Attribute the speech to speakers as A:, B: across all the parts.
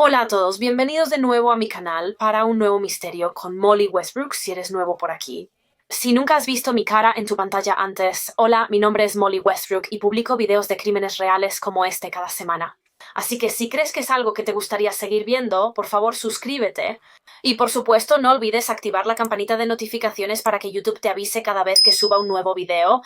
A: Hola a todos, bienvenidos de nuevo a mi canal para un nuevo misterio con Molly Westbrook si eres nuevo por aquí. Si nunca has visto mi cara en tu pantalla antes, hola, mi nombre es Molly Westbrook y publico videos de crímenes reales como este cada semana. Así que si crees que es algo que te gustaría seguir viendo, por favor suscríbete. Y por supuesto no olvides activar la campanita de notificaciones para que YouTube te avise cada vez que suba un nuevo video.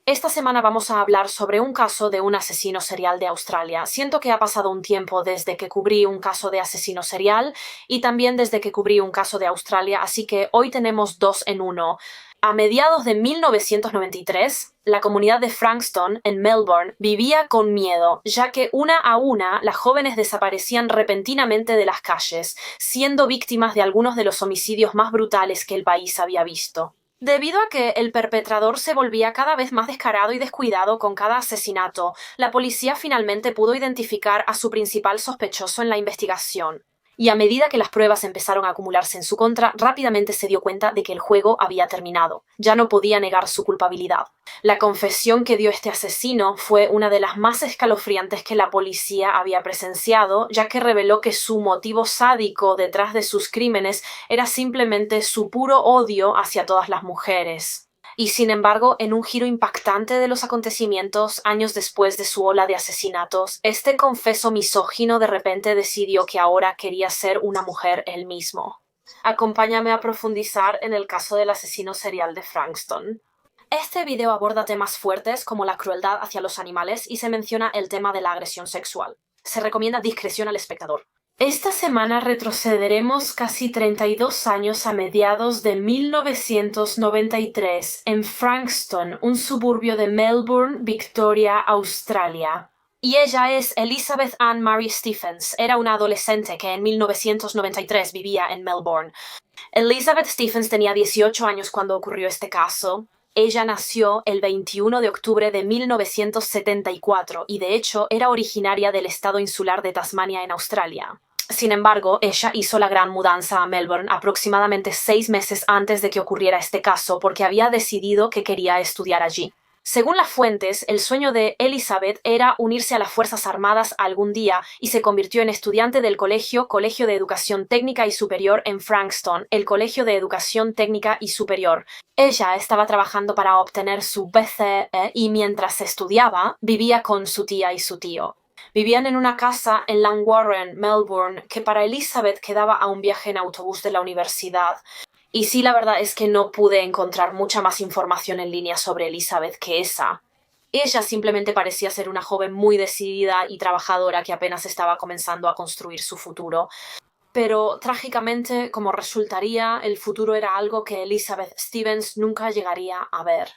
A: Esta semana vamos a hablar sobre un caso de un asesino serial de Australia. Siento que ha pasado un tiempo desde que cubrí un caso de asesino serial y también desde que cubrí un caso de Australia, así que hoy tenemos dos en uno. A mediados de 1993, la comunidad de Frankston, en Melbourne, vivía con miedo, ya que una a una las jóvenes desaparecían repentinamente de las calles, siendo víctimas de algunos de los homicidios más brutales que el país había visto. Debido a que el perpetrador se volvía cada vez más descarado y descuidado con cada asesinato, la policía finalmente pudo identificar a su principal sospechoso en la investigación. Y a medida que las pruebas empezaron a acumularse en su contra, rápidamente se dio cuenta de que el juego había terminado. Ya no podía negar su culpabilidad. La confesión que dio este asesino fue una de las más escalofriantes que la policía había presenciado, ya que reveló que su motivo sádico detrás de sus crímenes era simplemente su puro odio hacia todas las mujeres. Y sin embargo, en un giro impactante de los acontecimientos, años después de su ola de asesinatos, este confeso misógino de repente decidió que ahora quería ser una mujer él mismo. Acompáñame a profundizar en el caso del asesino serial de Frankston. Este video aborda temas fuertes como la crueldad hacia los animales y se menciona el tema de la agresión sexual. Se recomienda discreción al espectador. Esta semana retrocederemos casi 32 años a mediados de 1993 en Frankston, un suburbio de Melbourne, Victoria, Australia. Y ella es Elizabeth Ann Mary Stephens. Era una adolescente que en 1993 vivía en Melbourne. Elizabeth Stephens tenía 18 años cuando ocurrió este caso. Ella nació el 21 de octubre de 1974 y de hecho era originaria del estado insular de Tasmania en Australia. Sin embargo, ella hizo la gran mudanza a Melbourne aproximadamente 6 meses antes de que ocurriera este caso porque había decidido que quería estudiar allí. Según las fuentes, el sueño de Elizabeth era unirse a las Fuerzas Armadas algún día y se convirtió en estudiante del Colegio de Educación Técnica y Superior en Frankston, el Colegio de Educación Técnica y Superior. Ella estaba trabajando para obtener su BCE y mientras estudiaba, vivía con su tía y su tío. Vivían en una casa en Langwarren, Melbourne, que para Elizabeth quedaba a un viaje en autobús de la universidad. Y sí, la verdad es que no pude encontrar mucha más información en línea sobre Elizabeth que esa. Ella simplemente parecía ser una joven muy decidida y trabajadora que apenas estaba comenzando a construir su futuro. Pero trágicamente, como resultaría, el futuro era algo que Elizabeth Stephens nunca llegaría a ver,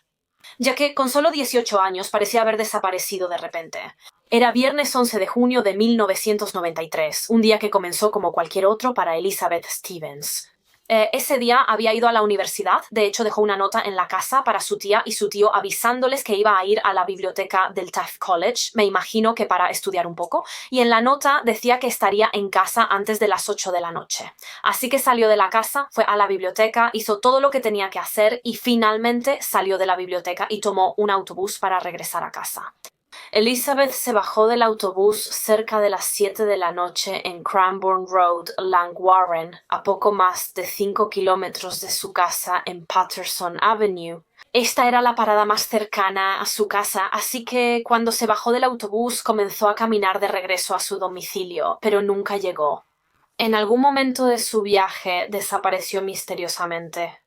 A: ya que con solo 18 años parecía haber desaparecido de repente. Era viernes 11 de junio de 1993, un día que comenzó como cualquier otro para Elizabeth Stephens. Ese día había ido a la universidad, de hecho dejó una nota en la casa para su tía y su tío avisándoles que iba a ir a la biblioteca del Taft College, me imagino que para estudiar un poco, y en la nota decía que estaría en casa antes de las 8 de la noche. Así que salió de la casa, fue a la biblioteca, hizo todo lo que tenía que hacer y finalmente salió de la biblioteca y tomó un autobús para regresar a casa. Elizabeth se bajó del autobús cerca de las 7 de la noche en Cranbourne Road, Langwarren, a poco más de 5 kilómetros de su casa en Patterson Avenue. Esta era la parada más cercana a su casa, así que cuando se bajó del autobús comenzó a caminar de regreso a su domicilio, pero nunca llegó. En algún momento de su viaje desapareció misteriosamente.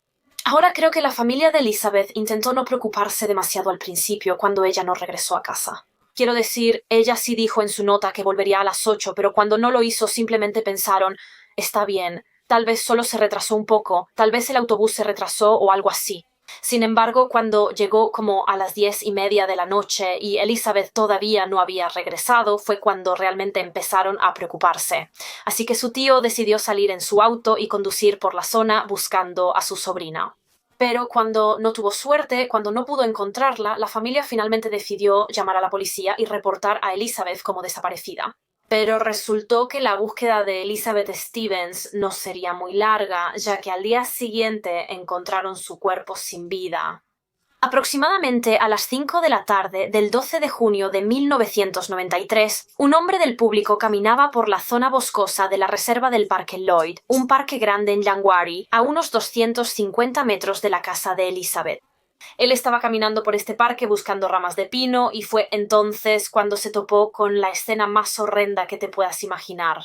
A: Ahora creo que la familia de Elizabeth intentó no preocuparse demasiado al principio cuando ella no regresó a casa. Quiero decir, ella sí dijo en su nota que volvería a las 8, pero cuando no lo hizo simplemente pensaron, está bien, tal vez solo se retrasó un poco, tal vez el autobús se retrasó o algo así. Sin embargo, cuando llegó como a las 10:30 de la noche y Elizabeth todavía no había regresado, fue cuando realmente empezaron a preocuparse. Así que su tío decidió salir en su auto y conducir por la zona buscando a su sobrina. Pero cuando no tuvo suerte, cuando no pudo encontrarla, la familia finalmente decidió llamar a la policía y reportar a Elizabeth como desaparecida. Pero resultó que la búsqueda de Elizabeth Stephens no sería muy larga, ya que al día siguiente encontraron su cuerpo sin vida. Aproximadamente a las 5 de la tarde del 12 de junio de 1993, un hombre del público caminaba por la zona boscosa de la reserva del Parque Lloyd, un parque grande en Llanwari, a unos 250 metros de la casa de Elizabeth. Él estaba caminando por este parque buscando ramas de pino y fue entonces cuando se topó con la escena más horrenda que te puedas imaginar.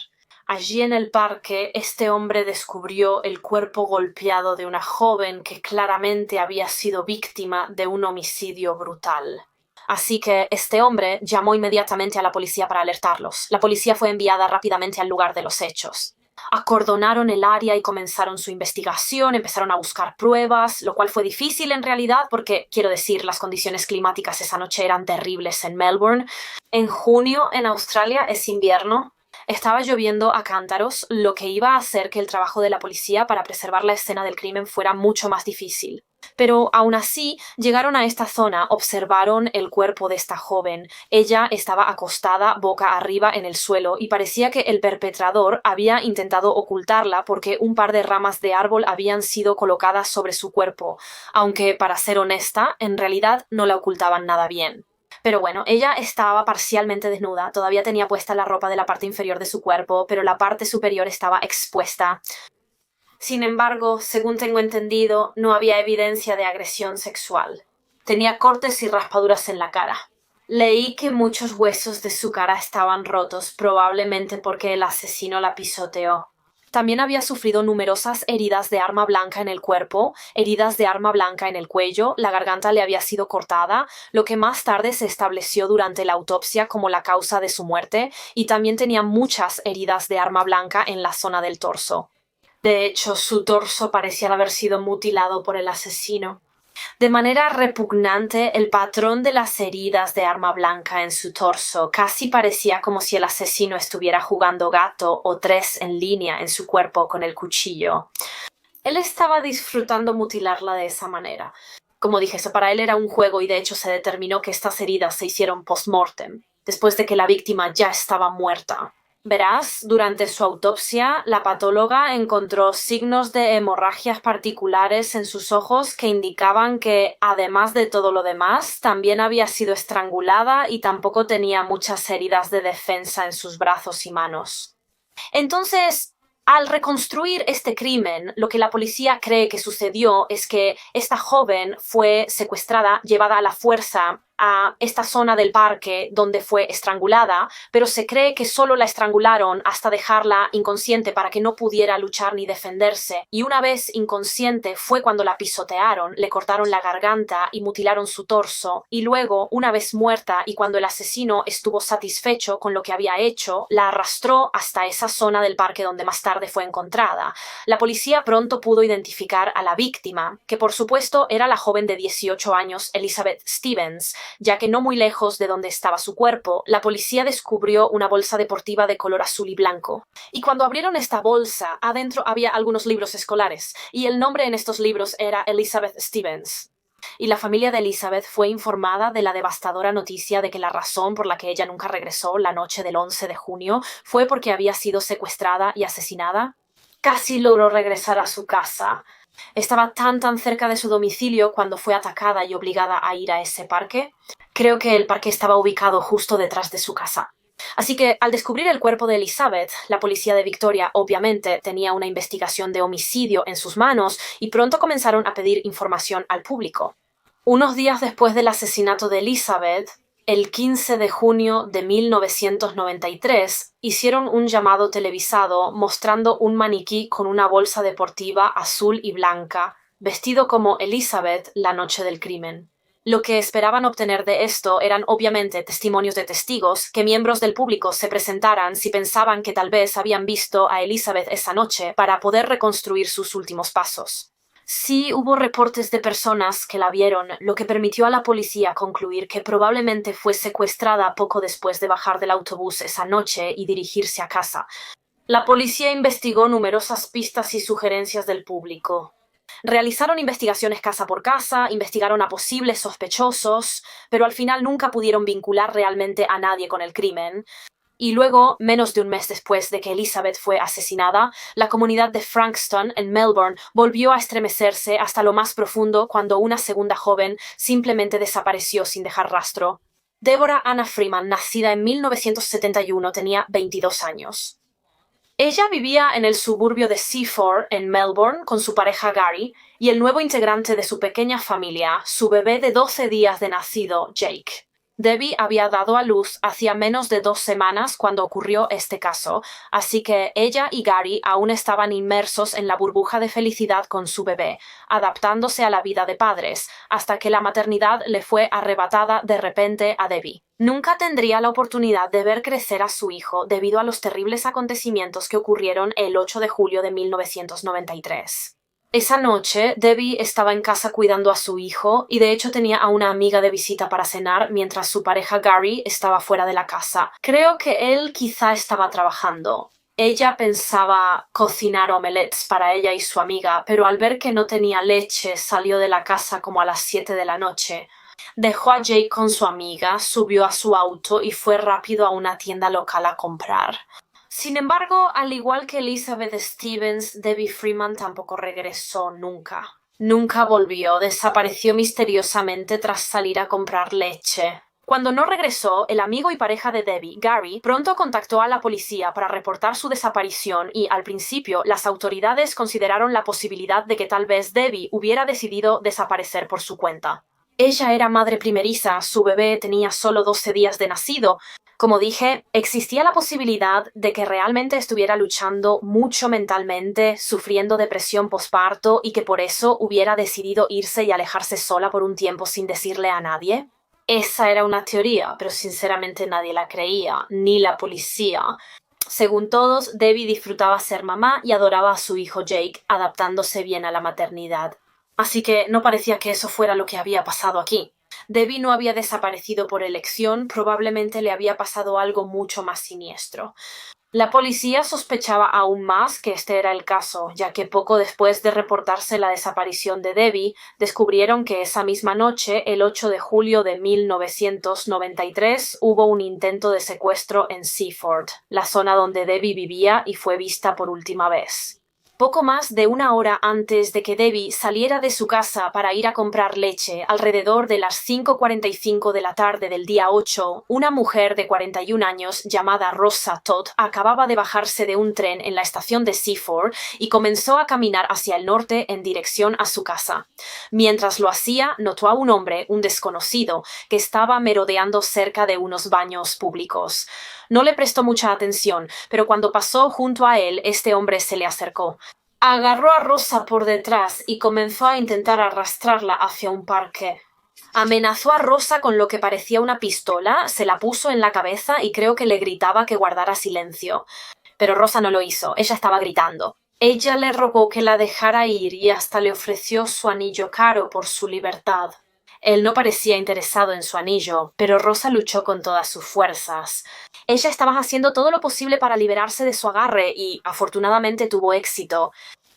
A: Allí en el parque, este hombre descubrió el cuerpo golpeado de una joven que claramente había sido víctima de un homicidio brutal. Así que este hombre llamó inmediatamente a la policía para alertarlos. La policía fue enviada rápidamente al lugar de los hechos. Acordonaron el área y comenzaron su investigación, empezaron a buscar pruebas, lo cual fue difícil en realidad porque, quiero decir, las condiciones climáticas esa noche eran terribles en Melbourne. En junio, en Australia, es invierno. Estaba lloviendo a cántaros, lo que iba a hacer que el trabajo de la policía para preservar la escena del crimen fuera mucho más difícil. Pero aún así, llegaron a esta zona, observaron el cuerpo de esta joven. Ella estaba acostada boca arriba en el suelo y parecía que el perpetrador había intentado ocultarla porque un par de ramas de árbol habían sido colocadas sobre su cuerpo, aunque, para ser honesta, en realidad no la ocultaban nada bien. Pero bueno, ella estaba parcialmente desnuda, todavía tenía puesta la ropa de la parte inferior de su cuerpo, pero la parte superior estaba expuesta. Sin embargo, según tengo entendido, no había evidencia de agresión sexual. Tenía cortes y raspaduras en la cara. Leí que muchos huesos de su cara estaban rotos, probablemente porque el asesino la pisoteó. También había sufrido numerosas heridas de arma blanca en el cuerpo, heridas de arma blanca en el cuello, la garganta le había sido cortada, lo que más tarde se estableció durante la autopsia como la causa de su muerte, y también tenía muchas heridas de arma blanca en la zona del torso. De hecho, su torso parecía haber sido mutilado por el asesino. De manera repugnante, el patrón de las heridas de arma blanca en su torso casi parecía como si el asesino estuviera jugando gato o tres en línea en su cuerpo con el cuchillo. Él estaba disfrutando mutilarla de esa manera. Como dije, eso para él era un juego y de hecho se determinó que estas heridas se hicieron post-mortem, después de que la víctima ya estaba muerta. Verás, durante su autopsia, la patóloga encontró signos de hemorragias particulares en sus ojos que indicaban que, además de todo lo demás, también había sido estrangulada y tampoco tenía muchas heridas de defensa en sus brazos y manos. Entonces, al reconstruir este crimen, lo que la policía cree que sucedió es que esta joven fue secuestrada, llevada a la fuerza a esta zona del parque donde fue estrangulada, pero se cree que solo la estrangularon hasta dejarla inconsciente para que no pudiera luchar ni defenderse. Y una vez inconsciente fue cuando la pisotearon, le cortaron la garganta y mutilaron su torso. Y luego, una vez muerta y cuando el asesino estuvo satisfecho con lo que había hecho, la arrastró hasta esa zona del parque donde más tarde fue encontrada. La policía pronto pudo identificar a la víctima, que por supuesto era la joven de 18 años Elizabeth Stevens, ya que no muy lejos de donde estaba su cuerpo, la policía descubrió una bolsa deportiva de color azul y blanco. Y cuando abrieron esta bolsa, adentro había algunos libros escolares, y el nombre en estos libros era Elizabeth Stevens. Y la familia de Elizabeth fue informada de la devastadora noticia de que la razón por la que ella nunca regresó la noche del 11 de junio fue porque había sido secuestrada y asesinada. Casi logró regresar a su casa. Estaba tan cerca de su domicilio cuando fue atacada y obligada a ir a ese parque. Creo que el parque estaba ubicado justo detrás de su casa. Así que, al descubrir el cuerpo de Elizabeth, la policía de Victoria obviamente tenía una investigación de homicidio en sus manos y pronto comenzaron a pedir información al público. Unos días después del asesinato de Elizabeth, el 15 de junio de 1993, hicieron un llamado televisado mostrando un maniquí con una bolsa deportiva azul y blanca, vestido como Elizabeth la noche del crimen. Lo que esperaban obtener de esto eran obviamente testimonios de testigos, que miembros del público se presentaran si pensaban que tal vez habían visto a Elizabeth esa noche para poder reconstruir sus últimos pasos. Sí hubo reportes de personas que la vieron, lo que permitió a la policía concluir que probablemente fue secuestrada poco después de bajar del autobús esa noche y dirigirse a casa. La policía investigó numerosas pistas y sugerencias del público. Realizaron investigaciones casa por casa, investigaron a posibles sospechosos, pero al final nunca pudieron vincular realmente a nadie con el crimen. Y luego, menos de un mes después de que Elizabeth fue asesinada, la comunidad de Frankston, en Melbourne, volvió a estremecerse hasta lo más profundo cuando una segunda joven simplemente desapareció sin dejar rastro. Deborah Anna Freeman, nacida en 1971, tenía 22 años. Ella vivía en el suburbio de Seaford, en Melbourne, con su pareja Gary y el nuevo integrante de su pequeña familia, su bebé de 12 días de nacido, Jake. Debbie había dado a luz hacía menos de 2 semanas cuando ocurrió este caso, así que ella y Gary aún estaban inmersos en la burbuja de felicidad con su bebé, adaptándose a la vida de padres, hasta que la maternidad le fue arrebatada de repente a Debbie. Nunca tendría la oportunidad de ver crecer a su hijo debido a los terribles acontecimientos que ocurrieron el 8 de julio de 1993. Esa noche, Debbie estaba en casa cuidando a su hijo y de hecho tenía a una amiga de visita para cenar mientras su pareja Gary estaba fuera de la casa. Creo que él quizá estaba trabajando. Ella pensaba cocinar omelets para ella y su amiga, pero al ver que no tenía leche salió de la casa como a las 7 de la noche. Dejó a Jake con su amiga, subió a su auto y fue rápido a una tienda local a comprar. Sin embargo, al igual que Elizabeth Stevens, Debbie Freeman tampoco regresó nunca. Nunca volvió, desapareció misteriosamente tras salir a comprar leche. Cuando no regresó, el amigo y pareja de Debbie, Gary, pronto contactó a la policía para reportar su desaparición y, al principio, las autoridades consideraron la posibilidad de que tal vez Debbie hubiera decidido desaparecer por su cuenta. Ella era madre primeriza, su bebé tenía solo 12 días de nacido. Como dije, existía la posibilidad de que realmente estuviera luchando mucho mentalmente, sufriendo depresión posparto y que por eso hubiera decidido irse y alejarse sola por un tiempo sin decirle a nadie. Esa era una teoría, pero sinceramente nadie la creía, ni la policía. Según todos, Debbie disfrutaba ser mamá y adoraba a su hijo Jake, adaptándose bien a la maternidad. Así que no parecía que eso fuera lo que había pasado aquí. Debbie no había desaparecido por elección, probablemente le había pasado algo mucho más siniestro. La policía sospechaba aún más que este era el caso, ya que poco después de reportarse la desaparición de Debbie, descubrieron que esa misma noche, el 8 de julio de 1993, hubo un intento de secuestro en Seaford, la zona donde Debbie vivía y fue vista por última vez. Poco más de una hora antes de que Debbie saliera de su casa para ir a comprar leche, alrededor de las 5:45 de la tarde del día 8, una mujer de 41 años llamada Rosa Todd acababa de bajarse de un tren en la estación de Seaford y comenzó a caminar hacia el norte en dirección a su casa. Mientras lo hacía, notó a un hombre, un desconocido, que estaba merodeando cerca de unos baños públicos. No le prestó mucha atención, pero cuando pasó junto a él, este hombre se le acercó. Agarró a Rosa por detrás y comenzó a intentar arrastrarla hacia un parque. Amenazó a Rosa con lo que parecía una pistola, se la puso en la cabeza y creo que le gritaba que guardara silencio. Pero Rosa no lo hizo, ella estaba gritando. Ella le rogó que la dejara ir y hasta le ofreció su anillo caro por su libertad. Él no parecía interesado en su anillo, pero Rosa luchó con todas sus fuerzas. Ella estaba haciendo todo lo posible para liberarse de su agarre y, afortunadamente, tuvo éxito.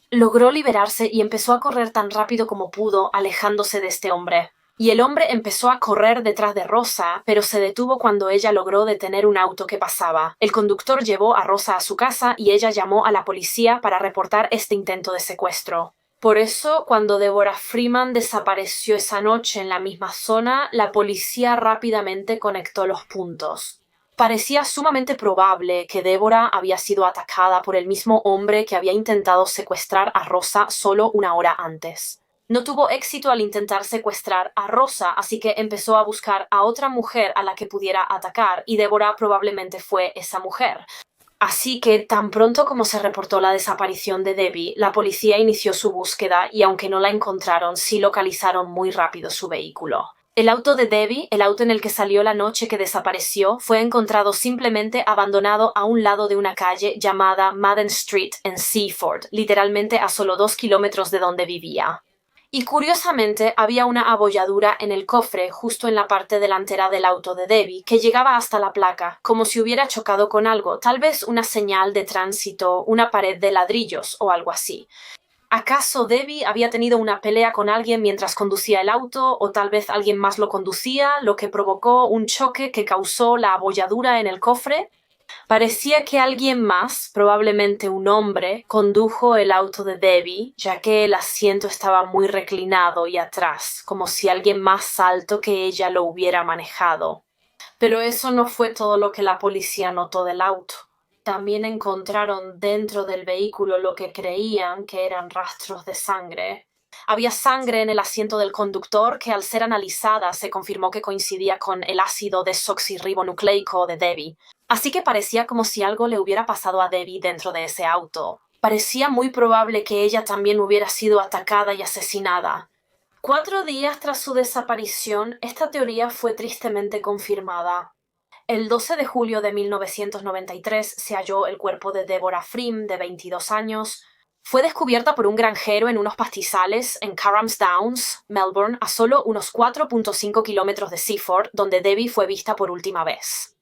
A: Logró liberarse y empezó a correr tan rápido como pudo, alejándose de este hombre. Y el hombre empezó a correr detrás de Rosa, pero se detuvo cuando ella logró detener un auto que pasaba. El conductor llevó a Rosa a su casa y ella llamó a la policía para reportar este intento de secuestro. Por eso, cuando Deborah Freeman desapareció esa noche en la misma zona, la policía rápidamente conectó los puntos. Parecía sumamente probable que Deborah había sido atacada por el mismo hombre que había intentado secuestrar a Rosa solo una hora antes. No tuvo éxito al intentar secuestrar a Rosa, así que empezó a buscar a otra mujer a la que pudiera atacar, y Deborah probablemente fue esa mujer. Así que, tan pronto como se reportó la desaparición de Debbie, la policía inició su búsqueda y aunque no la encontraron, sí localizaron muy rápido su vehículo. El auto de Debbie, el auto en el que salió la noche que desapareció, fue encontrado simplemente abandonado a un lado de una calle llamada Madden Street en Seaford, literalmente a solo 2 kilómetros de donde vivía. Y curiosamente había una abolladura en el cofre justo en la parte delantera del auto de Debbie que llegaba hasta la placa, como si hubiera chocado con algo, tal vez una señal de tránsito, una pared de ladrillos o algo así. ¿Acaso Debbie había tenido una pelea con alguien mientras conducía el auto o tal vez alguien más lo conducía, lo que provocó un choque que causó la abolladura en el cofre? Parecía que alguien más, probablemente un hombre, condujo el auto de Debbie, ya que el asiento estaba muy reclinado y atrás, como si alguien más alto que ella lo hubiera manejado. Pero eso no fue todo lo que la policía notó del auto. También encontraron dentro del vehículo lo que creían que eran rastros de sangre. Había sangre en el asiento del conductor que al ser analizada se confirmó que coincidía con el ácido desoxirribonucleico de Debbie. Así que parecía como si algo le hubiera pasado a Debbie dentro de ese auto. Parecía muy probable que ella también hubiera sido atacada y asesinada. 4 días tras su desaparición, esta teoría fue tristemente confirmada. El 12 de julio de 1993 se halló el cuerpo de Deborah Freem, de 22 años. Fue descubierta por un granjero en unos pastizales en Carrams Downs, Melbourne, a solo unos 4.5 kilómetros de Seaford, donde Debbie fue vista por última vez.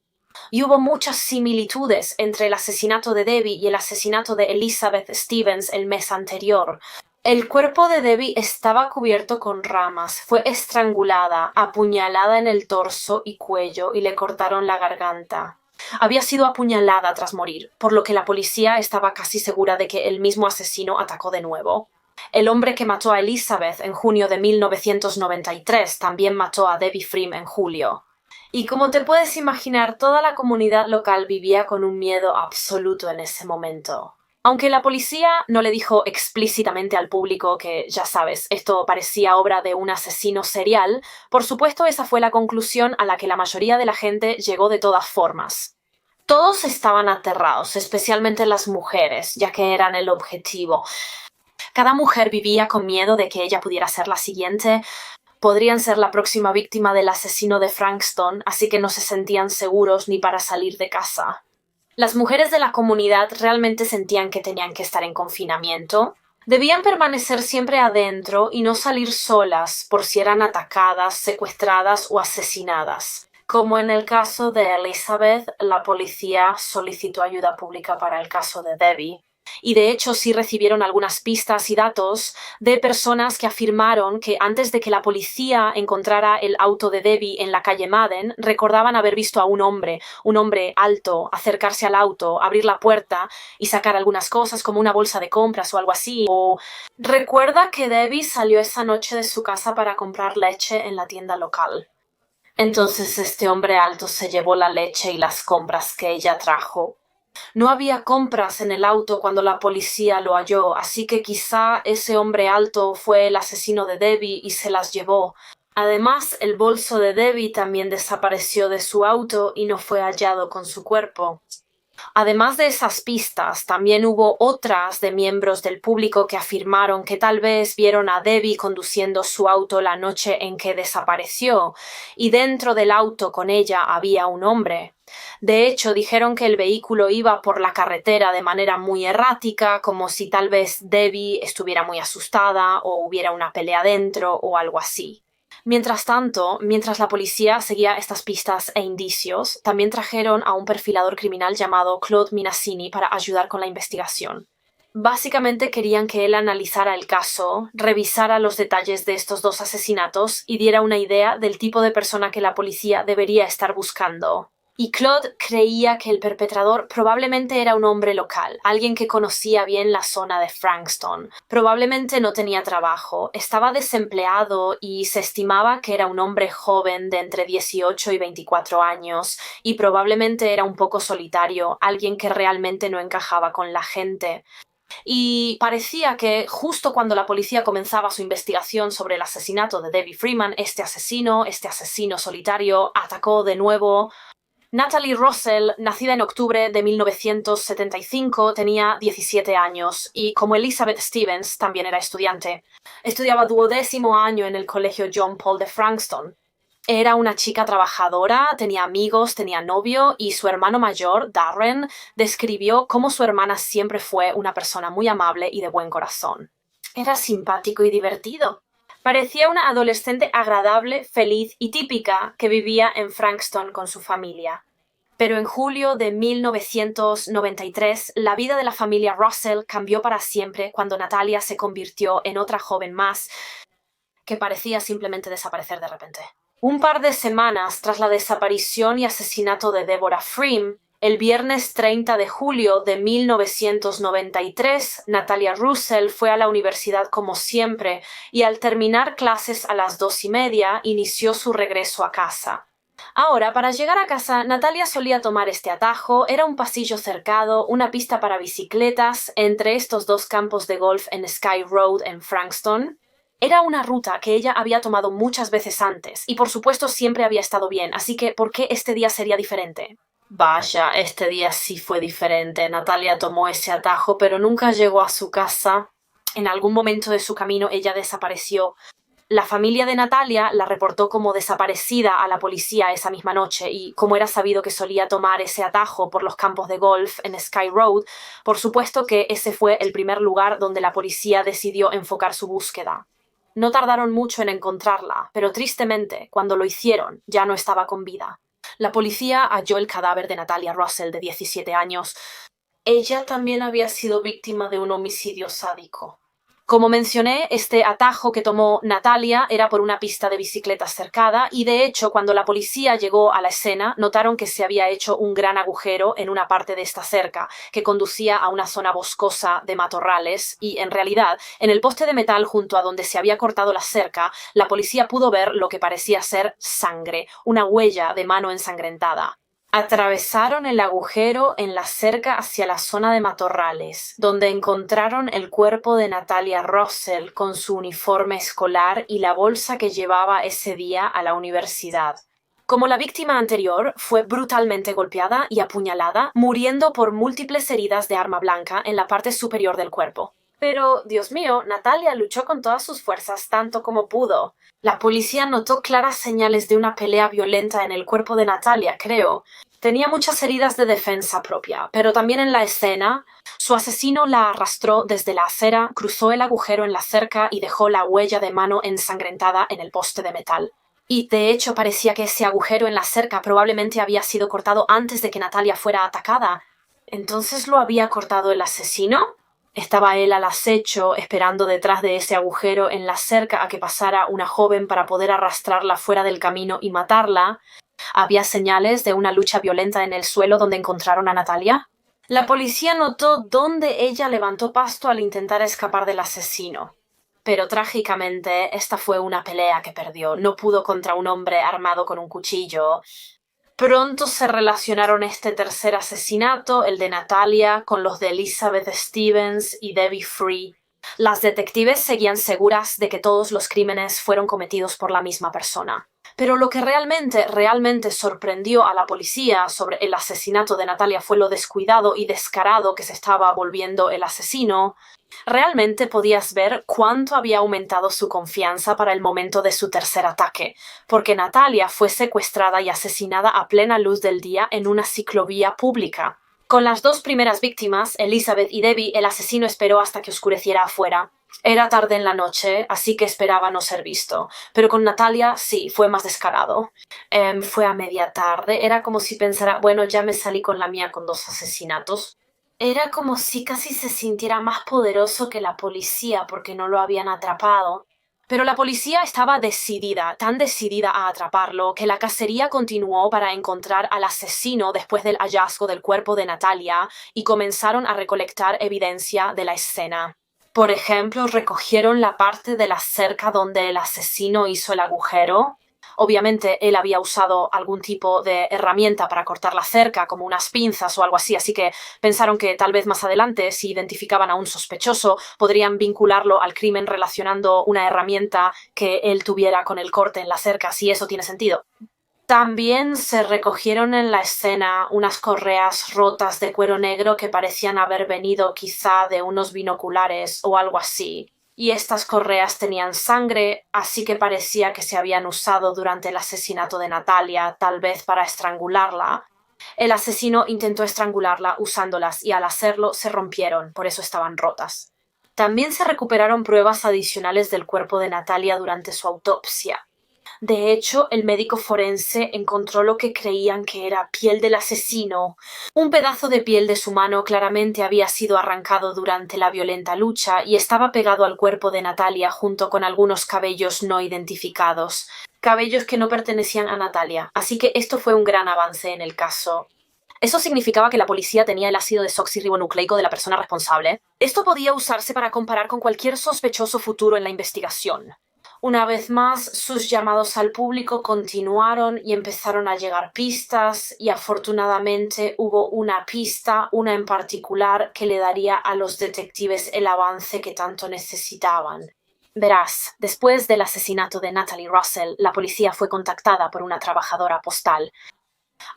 A: Y hubo muchas similitudes entre el asesinato de Debbie y el asesinato de Elizabeth Stevens el mes anterior. El cuerpo de Debbie estaba cubierto con ramas, fue estrangulada, apuñalada en el torso y cuello y le cortaron la garganta. Había sido apuñalada tras morir, por lo que la policía estaba casi segura de que el mismo asesino atacó de nuevo. El hombre que mató a Elizabeth en junio de 1993 también mató a Debbie Freem en julio. Y como te puedes imaginar, toda la comunidad local vivía con un miedo absoluto en ese momento. Aunque la policía no le dijo explícitamente al público que, ya sabes, esto parecía obra de un asesino serial, por supuesto esa fue la conclusión a la que la mayoría de la gente llegó de todas formas. Todos estaban aterrados, especialmente las mujeres, ya que eran el objetivo. Cada mujer vivía con miedo de que ella pudiera ser la siguiente. Podrían ser la próxima víctima del asesino de Frankston, así que no se sentían seguros ni para salir de casa. Las mujeres de la comunidad realmente sentían que tenían que estar en confinamiento. Debían permanecer siempre adentro y no salir solas por si eran atacadas, secuestradas o asesinadas. Como en el caso de Elizabeth, la policía solicitó ayuda pública para el caso de Debbie. Y de hecho sí recibieron algunas pistas y datos de personas que afirmaron que antes de que la policía encontrara el auto de Debbie en la calle Madden, recordaban haber visto a un hombre alto, acercarse al auto, abrir la puerta y sacar algunas cosas como una bolsa de compras o algo así. O recuerda que Debbie salió esa noche de su casa para comprar leche en la tienda local. Entonces este hombre alto se llevó la leche y las compras que ella trajo. No había compras en el auto cuando la policía lo halló, así que quizá ese hombre alto fue el asesino de Debbie y se las llevó. Además, el bolso de Debbie también desapareció de su auto y no fue hallado con su cuerpo. Además de esas pistas, también hubo otras de miembros del público que afirmaron que tal vez vieron a Debbie conduciendo su auto la noche en que desapareció, y dentro del auto con ella había un hombre. De hecho, dijeron que el vehículo iba por la carretera de manera muy errática, como si tal vez Debbie estuviera muy asustada o hubiera una pelea dentro o algo así. Mientras tanto, mientras la policía seguía estas pistas e indicios, también trajeron a un perfilador criminal llamado Claude Minassini para ayudar con la investigación. Básicamente querían que él analizara el caso, revisara los detalles de estos dos asesinatos y diera una idea del tipo de persona que la policía debería estar buscando. Y Claude creía que el perpetrador probablemente era un hombre local, alguien que conocía bien la zona de Frankston. Probablemente no tenía trabajo, estaba desempleado y se estimaba que era un hombre joven de entre 18 y 24 años y probablemente era un poco solitario, alguien que realmente no encajaba con la gente. Y parecía que justo cuando la policía comenzaba su investigación sobre el asesinato de Debbie Freeman, este asesino solitario, atacó de nuevo. Natalie Russell, nacida en octubre de 1975, tenía 17 años y, como Elizabeth Stevens, también era estudiante. Estudiaba 12º año en el colegio John Paul de Frankston. Era una chica trabajadora, tenía amigos, tenía novio y su hermano mayor, Darren, describió cómo su hermana siempre fue una persona muy amable y de buen corazón. Era simpático y divertido. Parecía una adolescente agradable, feliz y típica que vivía en Frankston con su familia. Pero en julio de 1993, la vida de la familia Russell cambió para siempre cuando Natalia se convirtió en otra joven más que parecía simplemente desaparecer de repente. Un par de semanas tras la desaparición y asesinato de Deborah Freem, El viernes 30 de julio de 1993, Natalia Russell fue a la universidad como siempre y al terminar clases a las 2:30 inició su regreso a casa. Ahora, para llegar a casa, Natalia solía tomar este atajo. Era un pasillo cercado, una pista para bicicletas, entre estos dos campos de golf en Sky Road en Frankston. Era una ruta que ella había tomado muchas veces antes, y por supuesto siempre había estado bien, así que ¿por qué este día sería diferente? Vaya, este día sí fue diferente. Natalia tomó ese atajo, pero nunca llegó a su casa. En algún momento de su camino ella desapareció. La familia de Natalia la reportó como desaparecida a la policía esa misma noche y, como era sabido que solía tomar ese atajo por los campos de golf en Sky Road, por supuesto que ese fue el primer lugar donde la policía decidió enfocar su búsqueda. No tardaron mucho en encontrarla, pero tristemente, cuando lo hicieron, ya no estaba con vida. La policía halló el cadáver de Natalia Russell, de 17 años. Ella también había sido víctima de un homicidio sádico. Como mencioné, este atajo que tomó Natalia era por una pista de bicicletas cercada y, de hecho, cuando la policía llegó a la escena, notaron que se había hecho un gran agujero en una parte de esta cerca, que conducía a una zona boscosa de matorrales y, en realidad, en el poste de metal junto a donde se había cortado la cerca, la policía pudo ver lo que parecía ser sangre, una huella de mano ensangrentada. Atravesaron el agujero en la cerca hacia la zona de matorrales, donde encontraron el cuerpo de Natalia Russell con su uniforme escolar y la bolsa que llevaba ese día a la universidad. Como la víctima anterior, fue brutalmente golpeada y apuñalada, muriendo por múltiples heridas de arma blanca en la parte superior del cuerpo. Pero, Dios mío, Natalia luchó con todas sus fuerzas tanto como pudo. La policía notó claras señales de una pelea violenta en el cuerpo de Natalia, creo. Tenía muchas heridas de defensa propia, pero también en la escena, su asesino la arrastró desde la acera, cruzó el agujero en la cerca y dejó la huella de mano ensangrentada en el poste de metal. Y, de hecho, parecía que ese agujero en la cerca probablemente había sido cortado antes de que Natalia fuera atacada. ¿Entonces lo había cortado el asesino? ¿Estaba él al acecho, esperando detrás de ese agujero en la cerca a que pasara una joven para poder arrastrarla fuera del camino y matarla? ¿Había señales de una lucha violenta en el suelo donde encontraron a Natalia? La policía notó dónde ella levantó pasto al intentar escapar del asesino. Pero trágicamente, esta fue una pelea que perdió. No pudo contra un hombre armado con un cuchillo. Pronto se relacionaron este tercer asesinato, el de Natalia, con los de Elizabeth Stevens y Debbie Free. Las detectives seguían seguras de que todos los crímenes fueron cometidos por la misma persona. Pero lo que realmente sorprendió a la policía sobre el asesinato de Natalia fue lo descuidado y descarado que se estaba volviendo el asesino. Realmente podías ver cuánto había aumentado su confianza para el momento de su tercer ataque, porque Natalia fue secuestrada y asesinada a plena luz del día en una ciclovía pública. Con las dos primeras víctimas, Elizabeth y Debbie, el asesino esperó hasta que oscureciera afuera. Era tarde en la noche, así que esperaba no ser visto. Pero con Natalia sí, fue más descarado. Fue a media tarde. Era como si pensara, bueno, ya me salí con la mía con 2 asesinatos. Era como si casi se sintiera más poderoso que la policía porque no lo habían atrapado. Pero la policía estaba decidida, tan decidida a atraparlo, que la cacería continuó para encontrar al asesino después del hallazgo del cuerpo de Natalia y comenzaron a recolectar evidencia de la escena. Por ejemplo, recogieron la parte de la cerca donde el asesino hizo el agujero. Obviamente él había usado algún tipo de herramienta para cortar la cerca, como unas pinzas o algo así, así que pensaron que tal vez más adelante, si identificaban a un sospechoso, podrían vincularlo al crimen relacionando una herramienta que él tuviera con el corte en la cerca, si eso tiene sentido. También se recogieron en la escena unas correas rotas de cuero negro que parecían haber venido quizá de unos binoculares o algo así. Y estas correas tenían sangre, así que parecía que se habían usado durante el asesinato de Natalia, tal vez para estrangularla. El asesino intentó estrangularla usándolas y al hacerlo se rompieron, por eso estaban rotas. También se recuperaron pruebas adicionales del cuerpo de Natalia durante su autopsia. De hecho, el médico forense encontró lo que creían que era piel del asesino. Un pedazo de piel de su mano claramente había sido arrancado durante la violenta lucha y estaba pegado al cuerpo de Natalia junto con algunos cabellos no identificados. Cabellos que no pertenecían a Natalia. Así que esto fue un gran avance en el caso. Eso significaba que la policía tenía el ácido desoxirribonucleico de la persona responsable. Esto podía usarse para comparar con cualquier sospechoso futuro en la investigación. Una vez más, sus llamados al público continuaron y empezaron a llegar pistas, y afortunadamente hubo una pista, una en particular, que le daría a los detectives el avance que tanto necesitaban. Verás, después del asesinato de Natalie Russell, la policía fue contactada por una trabajadora postal.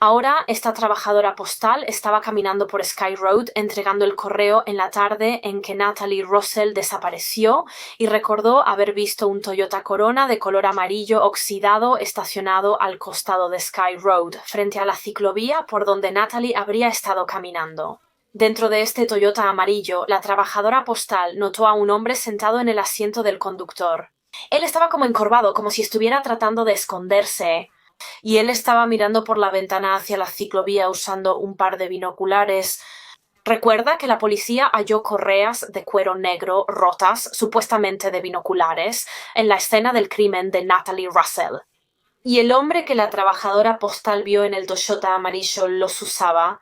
A: Ahora, esta trabajadora postal estaba caminando por Sky Road entregando el correo en la tarde en que Natalie Russell desapareció y recordó haber visto un Toyota Corona de color amarillo oxidado estacionado al costado de Sky Road, frente a la ciclovía por donde Natalie habría estado caminando. Dentro de este Toyota amarillo, la trabajadora postal notó a un hombre sentado en el asiento del conductor. Él estaba como encorvado, como si estuviera tratando de esconderse, y él estaba mirando por la ventana hacia la ciclovía usando un par de binoculares. Recuerda que la policía halló correas de cuero negro rotas, supuestamente de binoculares, en la escena del crimen de Natalie Russell. Y el hombre que la trabajadora postal vio en el Toyota amarillo los usaba.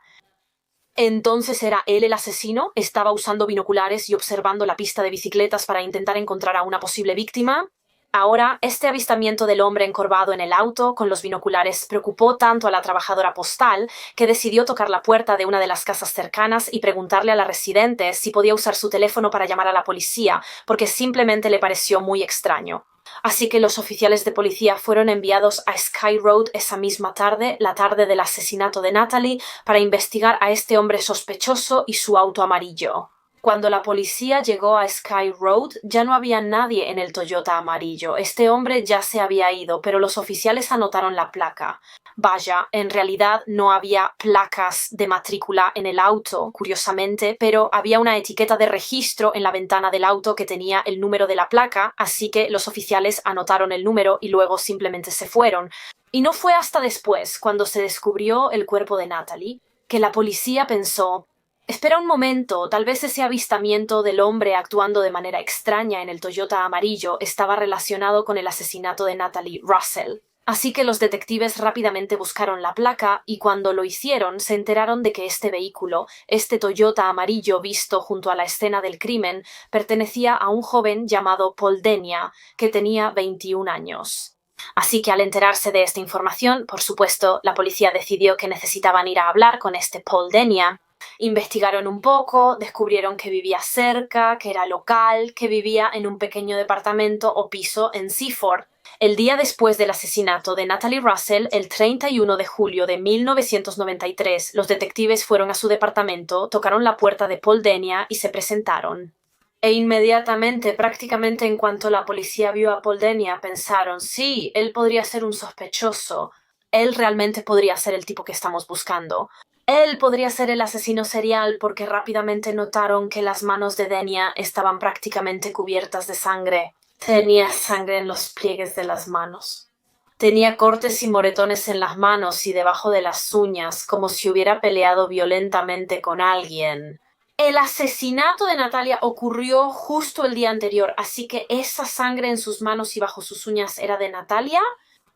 A: ¿Entonces era él el asesino? ¿Estaba usando binoculares y observando la pista de bicicletas para intentar encontrar a una posible víctima? Ahora, este avistamiento del hombre encorvado en el auto, con los binoculares, preocupó tanto a la trabajadora postal que decidió tocar la puerta de una de las casas cercanas y preguntarle a la residente si podía usar su teléfono para llamar a la policía, porque simplemente le pareció muy extraño. Así que los oficiales de policía fueron enviados a Sky Road esa misma tarde, la tarde del asesinato de Natalie, para investigar a este hombre sospechoso y su auto amarillo. Cuando la policía llegó a Sky Road, ya no había nadie en el Toyota amarillo. Este hombre ya se había ido, pero los oficiales anotaron la placa. Vaya, en realidad no había placas de matrícula en el auto, curiosamente, pero había una etiqueta de registro en la ventana del auto que tenía el número de la placa, así que los oficiales anotaron el número y luego simplemente se fueron. Y no fue hasta después, cuando se descubrió el cuerpo de Natalie, que la policía pensó: espera un momento, tal vez ese avistamiento del hombre actuando de manera extraña en el Toyota amarillo estaba relacionado con el asesinato de Natalie Russell. Así que los detectives rápidamente buscaron la placa y cuando lo hicieron se enteraron de que este vehículo, este Toyota amarillo visto junto a la escena del crimen, pertenecía a un joven llamado Paul Denia, que tenía 21 años. Así que al enterarse de esta información, por supuesto, la policía decidió que necesitaban ir a hablar con este Paul Denia. Investigaron un poco, descubrieron que vivía cerca, que era local, que vivía en un pequeño departamento o piso en Seaford. El día después del asesinato de Natalie Russell, el 31 de julio de 1993, los detectives fueron a su departamento, tocaron la puerta de Paul Denia y se presentaron. E inmediatamente, prácticamente en cuanto la policía vio a Paul Denia, pensaron: sí, él podría ser un sospechoso. Él realmente podría ser el tipo que estamos buscando. Él podría ser el asesino serial, porque rápidamente notaron que las manos de Denia estaban prácticamente cubiertas de sangre. Tenía sangre en los pliegues de las manos. Tenía cortes y moretones en las manos y debajo de las uñas, como si hubiera peleado violentamente con alguien. El asesinato de Natalia ocurrió justo el día anterior, así que esa sangre en sus manos y bajo sus uñas era de Natalia.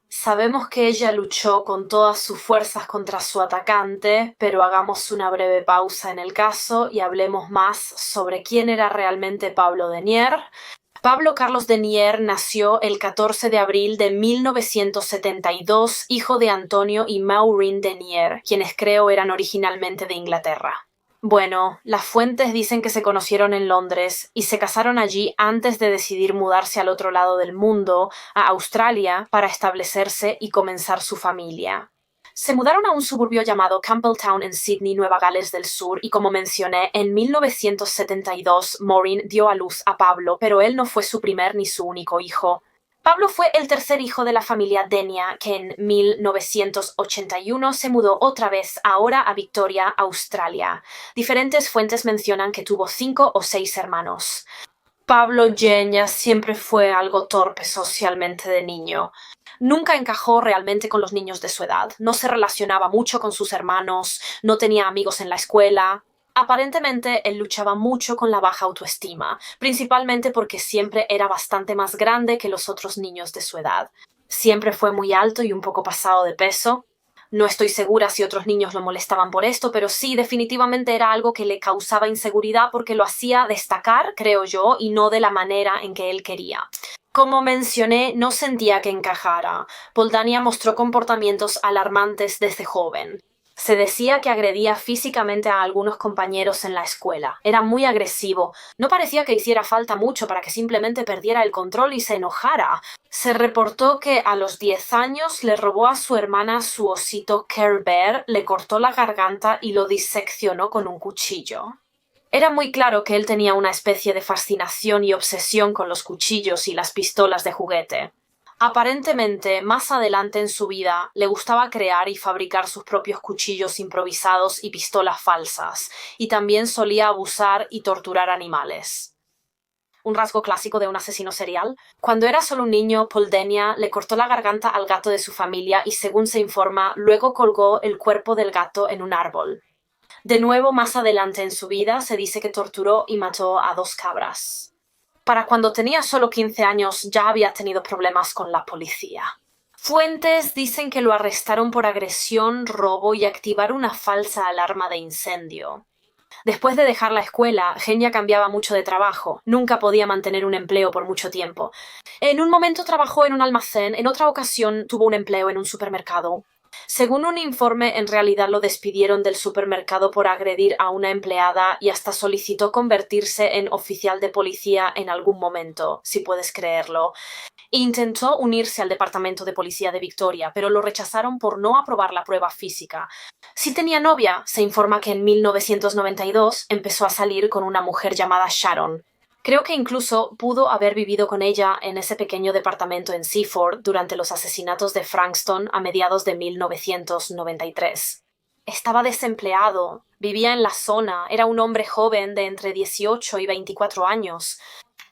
A: Sabemos que ella luchó con todas sus fuerzas contra su atacante, pero hagamos una breve pausa en el caso y hablemos más sobre quién era realmente Pablo Denier. Pablo Carlos Denier nació el 14 de abril de 1972, hijo de Antonio y Maureen Denier, quienes creo eran originalmente de Inglaterra. Bueno, las fuentes dicen que se conocieron en Londres y se casaron allí antes de decidir mudarse al otro lado del mundo, a Australia, para establecerse y comenzar su familia. Se mudaron a un suburbio llamado Campbelltown en Sydney, Nueva Gales del Sur, y como mencioné, en 1972 Maureen dio a luz a Pablo, pero él no fue su primer ni su único hijo. Pablo fue el tercer hijo de la familia Denia, que en 1981 se mudó otra vez, ahora a Victoria, Australia. Diferentes fuentes mencionan que tuvo 5 o 6 hermanos. Pablo Denia siempre fue algo torpe socialmente de niño. Nunca encajó realmente con los niños de su edad, no se relacionaba mucho con sus hermanos, no tenía amigos en la escuela. Aparentemente, él luchaba mucho con la baja autoestima, principalmente porque siempre era bastante más grande que los otros niños de su edad. Siempre fue muy alto y un poco pasado de peso. No estoy segura si otros niños lo molestaban por esto, pero sí, definitivamente era algo que le causaba inseguridad porque lo hacía destacar, creo yo, y no de la manera en que él quería. Como mencioné, no sentía que encajara. Poldania mostró comportamientos alarmantes desde joven. Se decía que agredía físicamente a algunos compañeros en la escuela. Era muy agresivo. No parecía que hiciera falta mucho para que simplemente perdiera el control y se enojara. Se reportó que a los 10 años le robó a su hermana su osito Care Bear, le cortó la garganta y lo diseccionó con un cuchillo. Era muy claro que él tenía una especie de fascinación y obsesión con los cuchillos y las pistolas de juguete. Aparentemente, más adelante en su vida, le gustaba crear y fabricar sus propios cuchillos improvisados y pistolas falsas, y también solía abusar y torturar animales. Un rasgo clásico de un asesino serial. Cuando era solo un niño, Poldenia le cortó la garganta al gato de su familia y, según se informa, luego colgó el cuerpo del gato en un árbol. De nuevo, más adelante en su vida, se dice que torturó y mató a 2 cabras. Para cuando tenía solo 15 años ya había tenido problemas con la policía. Fuentes dicen que lo arrestaron por agresión, robo y activar una falsa alarma de incendio. Después de dejar la escuela, Genya cambiaba mucho de trabajo. Nunca podía mantener un empleo por mucho tiempo. En un momento trabajó en un almacén, en otra ocasión tuvo un empleo en un supermercado. Según un informe, en realidad lo despidieron del supermercado por agredir a una empleada y hasta solicitó convertirse en oficial de policía en algún momento, si puedes creerlo. Intentó unirse al departamento de policía de Victoria, pero lo rechazaron por no aprobar la prueba física. Si tenía novia, se informa que en 1992 empezó a salir con una mujer llamada Sharon. Creo que incluso pudo haber vivido con ella en ese pequeño departamento en Seaford durante los asesinatos de Frankston a mediados de 1993. Estaba desempleado, vivía en la zona, era un hombre joven de entre 18 y 24 años.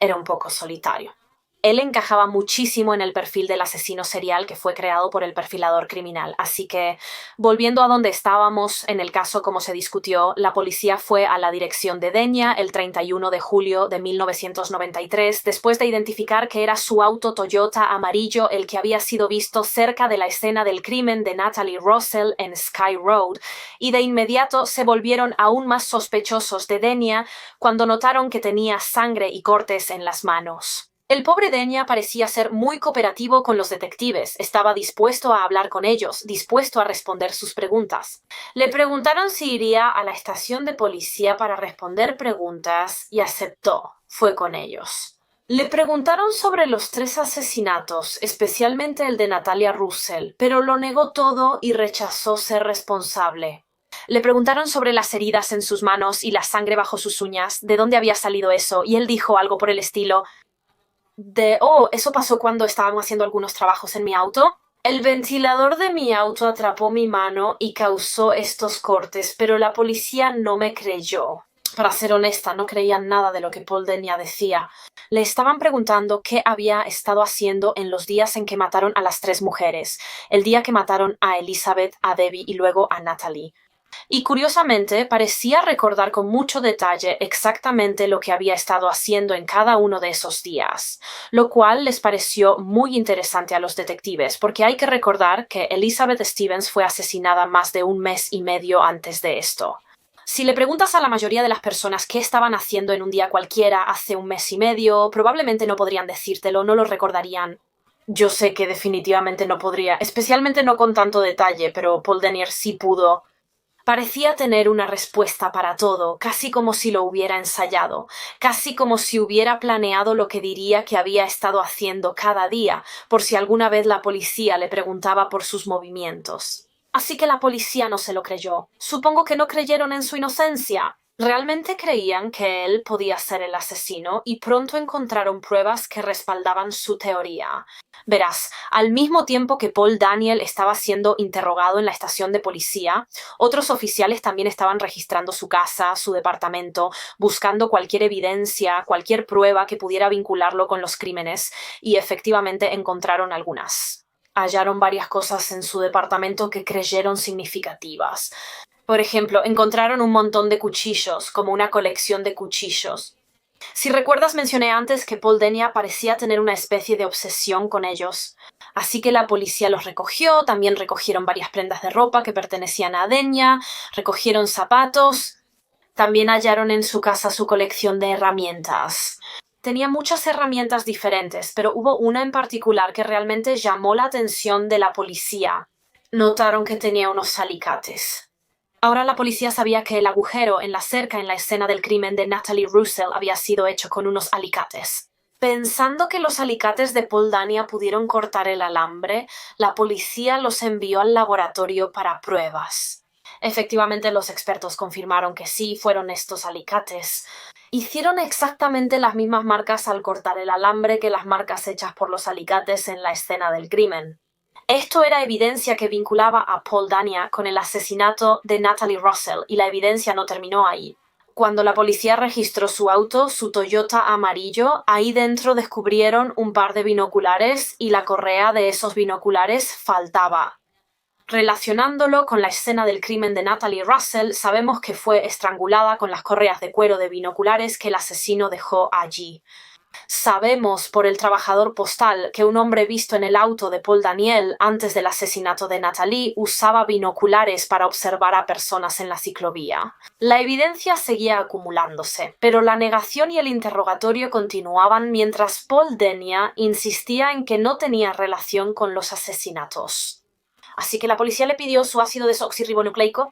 A: Era un poco solitario. Él encajaba muchísimo en el perfil del asesino serial que fue creado por el perfilador criminal. Así que, volviendo a donde estábamos en el caso como se discutió, la policía fue a la dirección de Denia el 31 de julio de 1993 después de identificar que era su auto Toyota amarillo el que había sido visto cerca de la escena del crimen de Natalie Russell en Sky Road, y de inmediato se volvieron aún más sospechosos de Denia cuando notaron que tenía sangre y cortes en las manos. El pobre Denia parecía ser muy cooperativo con los detectives, estaba dispuesto a hablar con ellos, dispuesto a responder sus preguntas. Le preguntaron si iría a la estación de policía para responder preguntas y aceptó. Fue con ellos. Le preguntaron sobre los 3 asesinatos, especialmente el de Natalia Russell, pero lo negó todo y rechazó ser responsable. Le preguntaron sobre las heridas en sus manos y la sangre bajo sus uñas, de dónde había salido eso, y él dijo algo por el estilo eso pasó cuando estábamos haciendo algunos trabajos en mi auto. El ventilador de mi auto atrapó mi mano y causó estos cortes, pero la policía no me creyó. Para ser honesta, no creían nada de lo que Paul Denia decía. Le estaban preguntando qué había estado haciendo en los días en que mataron a las 3 mujeres, el día que mataron a Elizabeth, a Debbie y luego a Natalie. Y curiosamente parecía recordar con mucho detalle exactamente lo que había estado haciendo en cada uno de esos días, lo cual les pareció muy interesante a los detectives, porque hay que recordar que Elizabeth Stevens fue asesinada más de 1 mes y medio antes de esto. Si le preguntas a la mayoría de las personas qué estaban haciendo en un día cualquiera hace 1 mes y medio, probablemente no podrían decírtelo, no lo recordarían. Yo sé que definitivamente no podría, especialmente no con tanto detalle, pero Paul Denier sí pudo. Parecía tener una respuesta para todo, casi como si lo hubiera ensayado, casi como si hubiera planeado lo que diría que había estado haciendo cada día, por si alguna vez la policía le preguntaba por sus movimientos. Así que la policía no se lo creyó. Supongo que no creyeron en su inocencia. Realmente creían que él podía ser el asesino y pronto encontraron pruebas que respaldaban su teoría. Verás, al mismo tiempo que Paul Daniel estaba siendo interrogado en la estación de policía, otros oficiales también estaban registrando su casa, su departamento, buscando cualquier evidencia, cualquier prueba que pudiera vincularlo con los crímenes, y efectivamente encontraron algunas. Hallaron varias cosas en su departamento que creyeron significativas. Por ejemplo, encontraron un montón de cuchillos, como una colección de cuchillos. Si recuerdas, mencioné antes que Paul Denia parecía tener una especie de obsesión con ellos. Así que la policía los recogió, también recogieron varias prendas de ropa que pertenecían a Denia, recogieron zapatos, también hallaron en su casa su colección de herramientas. Tenía muchas herramientas diferentes, pero hubo una en particular que realmente llamó la atención de la policía. Notaron que tenía unos alicates. Ahora la policía sabía que el agujero en la cerca en la escena del crimen de Natalie Russell había sido hecho con unos alicates. Pensando que los alicates de Paul Dania pudieron cortar el alambre, la policía los envió al laboratorio para pruebas. Efectivamente, los expertos confirmaron que sí fueron estos alicates. Hicieron exactamente las mismas marcas al cortar el alambre que las marcas hechas por los alicates en la escena del crimen. Esto era evidencia que vinculaba a Paul Dania con el asesinato de Natalie Russell, y la evidencia no terminó ahí. Cuando la policía registró su auto, su Toyota amarillo, ahí dentro descubrieron un par de binoculares y la correa de esos binoculares faltaba. Relacionándolo con la escena del crimen de Natalie Russell, sabemos que fue estrangulada con las correas de cuero de binoculares que el asesino dejó allí. Sabemos por el trabajador postal que un hombre visto en el auto de Paul Daniel antes del asesinato de Natalie usaba binoculares para observar a personas en la ciclovía. La evidencia seguía acumulándose, pero la negación y el interrogatorio continuaban mientras Paul Denia insistía en que no tenía relación con los asesinatos. Así que la policía le pidió su ácido desoxirribonucleico.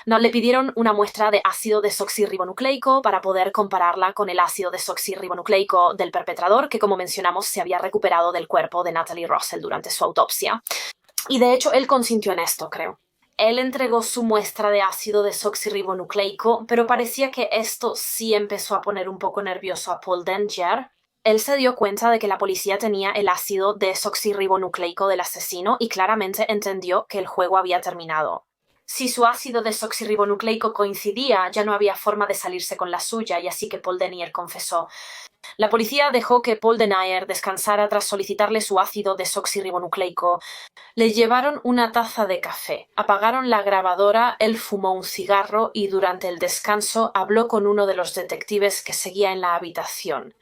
A: No, le pidieron una muestra de ácido desoxirribonucleico para poder compararla con el ácido desoxirribonucleico del perpetrador, que como mencionamos se había recuperado del cuerpo de Natalie Russell durante su autopsia. Y de hecho él consintió en esto, creo. Él entregó su muestra de ácido desoxirribonucleico, pero parecía que esto sí empezó a poner un poco nervioso a Paul Denyer. Él se dio cuenta de que la policía tenía el ácido desoxirribonucleico del asesino y claramente entendió que el juego había terminado. Si su ácido desoxirribonucleico coincidía, ya no había forma de salirse con la suya, y así que Paul Denier confesó. La policía dejó que Paul Denier descansara tras solicitarle su ácido desoxirribonucleico. Le llevaron una taza de café, apagaron la grabadora, él fumó un cigarro y durante el descanso habló con uno de los detectives que seguía en la habitación.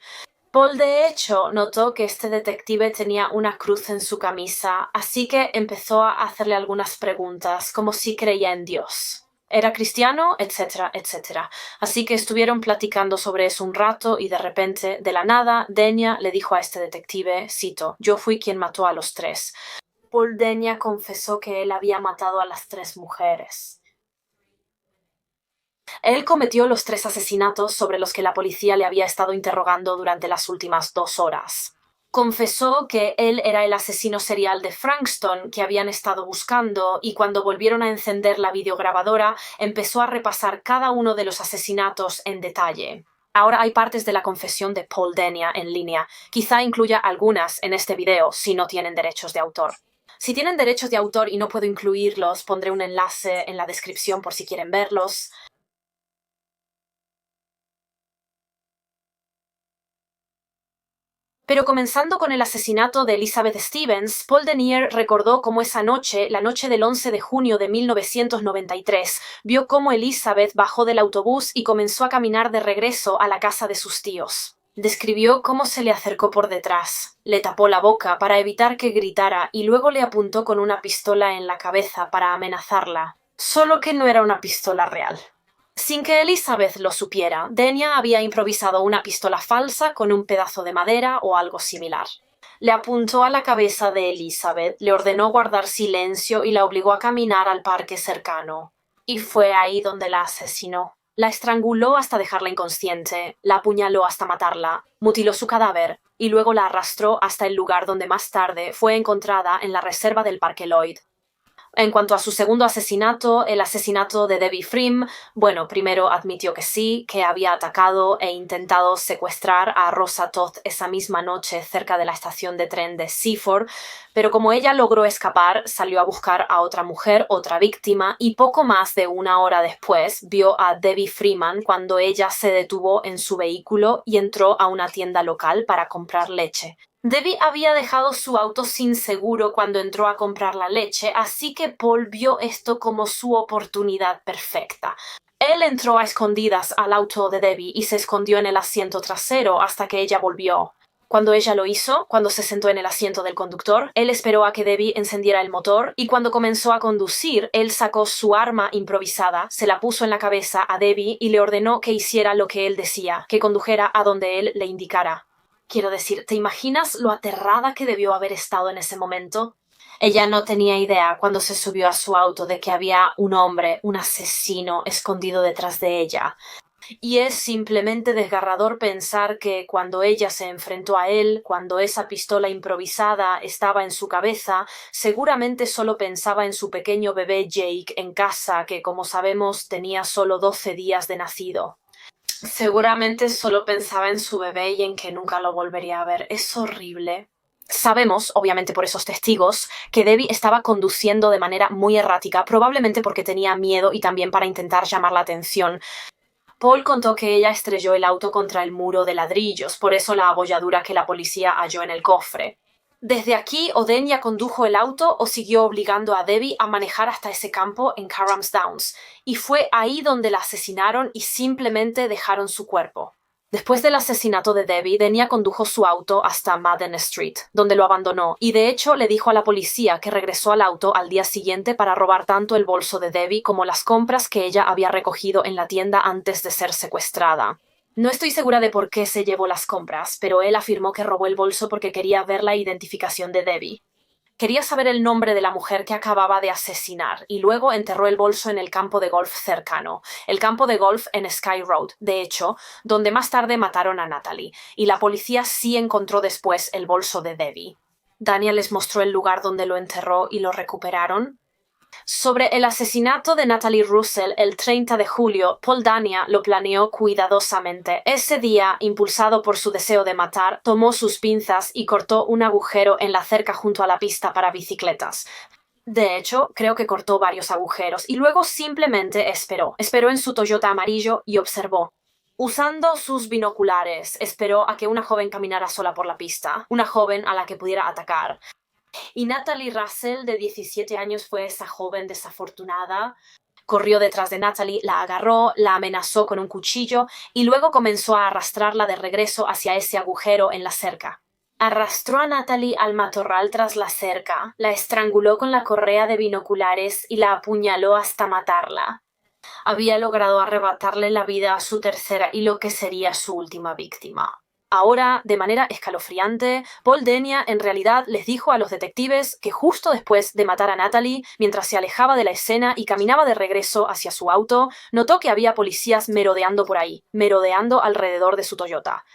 A: Paul, de hecho, notó que este detective tenía una cruz en su camisa, así que empezó a hacerle algunas preguntas, como si creía en Dios. ¿Era cristiano? Etcétera, etcétera. Así que estuvieron platicando sobre eso un rato y de repente, de la nada, Denia le dijo a este detective, cito, «Yo fui quien mató a los 3». Paul Denia confesó que él había matado a las 3 mujeres. Él cometió los 3 asesinatos sobre los que la policía le había estado interrogando durante las últimas 2 horas. Confesó que él era el asesino serial de Frankston que habían estado buscando, y cuando volvieron a encender la videograbadora empezó a repasar cada uno de los asesinatos en detalle. Ahora hay partes de la confesión de Paul Denia en línea. Quizá incluya algunas en este video si no tienen derechos de autor. Si tienen derechos de autor y no puedo incluirlos, pondré un enlace en la descripción por si quieren verlos. Pero comenzando con el asesinato de Elizabeth Stevens, Paul Denier recordó cómo esa noche, la noche del 11 de junio de 1993, vio cómo Elizabeth bajó del autobús y comenzó a caminar de regreso a la casa de sus tíos. Describió cómo se le acercó por detrás, le tapó la boca para evitar que gritara y luego le apuntó con una pistola en la cabeza para amenazarla. Solo que no era una pistola real. Sin que Elizabeth lo supiera, Denia había improvisado una pistola falsa con un pedazo de madera o algo similar. Le apuntó a la cabeza de Elizabeth, le ordenó guardar silencio y la obligó a caminar al parque cercano. Y fue ahí donde la asesinó. La estranguló hasta dejarla inconsciente, la apuñaló hasta matarla, mutiló su cadáver y luego la arrastró hasta el lugar donde más tarde fue encontrada en la reserva del Parque Lloyd. En cuanto a su segundo asesinato, el asesinato de Debbie Frim, bueno, primero admitió que sí, que había atacado e intentado secuestrar a Rosa Todd esa misma noche cerca de la estación de tren de Seaford, pero como ella logró escapar, salió a buscar a otra mujer, otra víctima, y poco más de una hora después vio a Debbie Freeman cuando ella se detuvo en su vehículo y entró a una tienda local para comprar leche. Debbie había dejado su auto sin seguro cuando entró a comprar la leche, así que Paul vio esto como su oportunidad perfecta. Él entró a escondidas al auto de Debbie y se escondió en el asiento trasero hasta que ella volvió. Cuando ella lo hizo, cuando se sentó en el asiento del conductor, él esperó a que Debbie encendiera el motor y cuando comenzó a conducir, él sacó su arma improvisada, se la puso en la cabeza a Debbie y le ordenó que hiciera lo que él decía, que condujera a donde él le indicara. Quiero decir, ¿te imaginas lo aterrada que debió haber estado en ese momento? Ella no tenía idea cuando se subió a su auto de que había un hombre, un asesino, escondido detrás de ella. Y es simplemente desgarrador pensar que cuando ella se enfrentó a él, cuando esa pistola improvisada estaba en su cabeza, seguramente solo pensaba en su pequeño bebé Jake en casa, que como sabemos tenía solo 12 días de nacido. Seguramente solo pensaba en su bebé y en que nunca lo volvería a ver. Es horrible. Sabemos, obviamente por esos testigos, que Debbie estaba conduciendo de manera muy errática, probablemente porque tenía miedo y también para intentar llamar la atención. Paul contó que ella estrelló el auto contra el muro de ladrillos, por eso la abolladura que la policía halló en el cofre. Desde aquí, Odenya condujo el auto o siguió obligando a Debbie a manejar hasta ese campo en Carrams Downs, y fue ahí donde la asesinaron y simplemente dejaron su cuerpo. Después del asesinato de Debbie, Denia condujo su auto hasta Madden Street, donde lo abandonó, y de hecho le dijo a la policía que regresó al auto al día siguiente para robar tanto el bolso de Debbie como las compras que ella había recogido en la tienda antes de ser secuestrada. No estoy segura de por qué se llevó las compras, pero él afirmó que robó el bolso porque quería ver la identificación de Debbie. Quería saber el nombre de la mujer que acababa de asesinar y luego enterró el bolso en el campo de golf cercano, el campo de golf en Sky Road, de hecho, donde más tarde mataron a Natalie, y la policía sí encontró después el bolso de Debbie. Daniel les mostró el lugar donde lo enterró y lo recuperaron. Sobre el asesinato de Natalie Russell el 30 de julio, Paul Dania lo planeó cuidadosamente. Ese día, impulsado por su deseo de matar, tomó sus pinzas y cortó un agujero en la cerca junto a la pista para bicicletas. De hecho, creo que cortó varios agujeros y luego simplemente esperó en su Toyota amarillo y observó. Usando sus binoculares, esperó a que una joven caminara sola por la pista, una joven a la que pudiera atacar. Y Natalie Russell, de 17 años, fue esa joven desafortunada. Corrió detrás de Natalie, la agarró, la amenazó con un cuchillo y luego comenzó a arrastrarla de regreso hacia ese agujero en la cerca. Arrastró a Natalie al matorral tras la cerca, la estranguló con la correa de binoculares y la apuñaló hasta matarla. Había logrado arrebatarle la vida a su tercera y lo que sería su última víctima. Ahora, de manera escalofriante, Paul Denia en realidad les dijo a los detectives que justo después de matar a Natalie, mientras se alejaba de la escena y caminaba de regreso hacia su auto, notó que había policías merodeando por ahí, merodeando alrededor de su Toyota.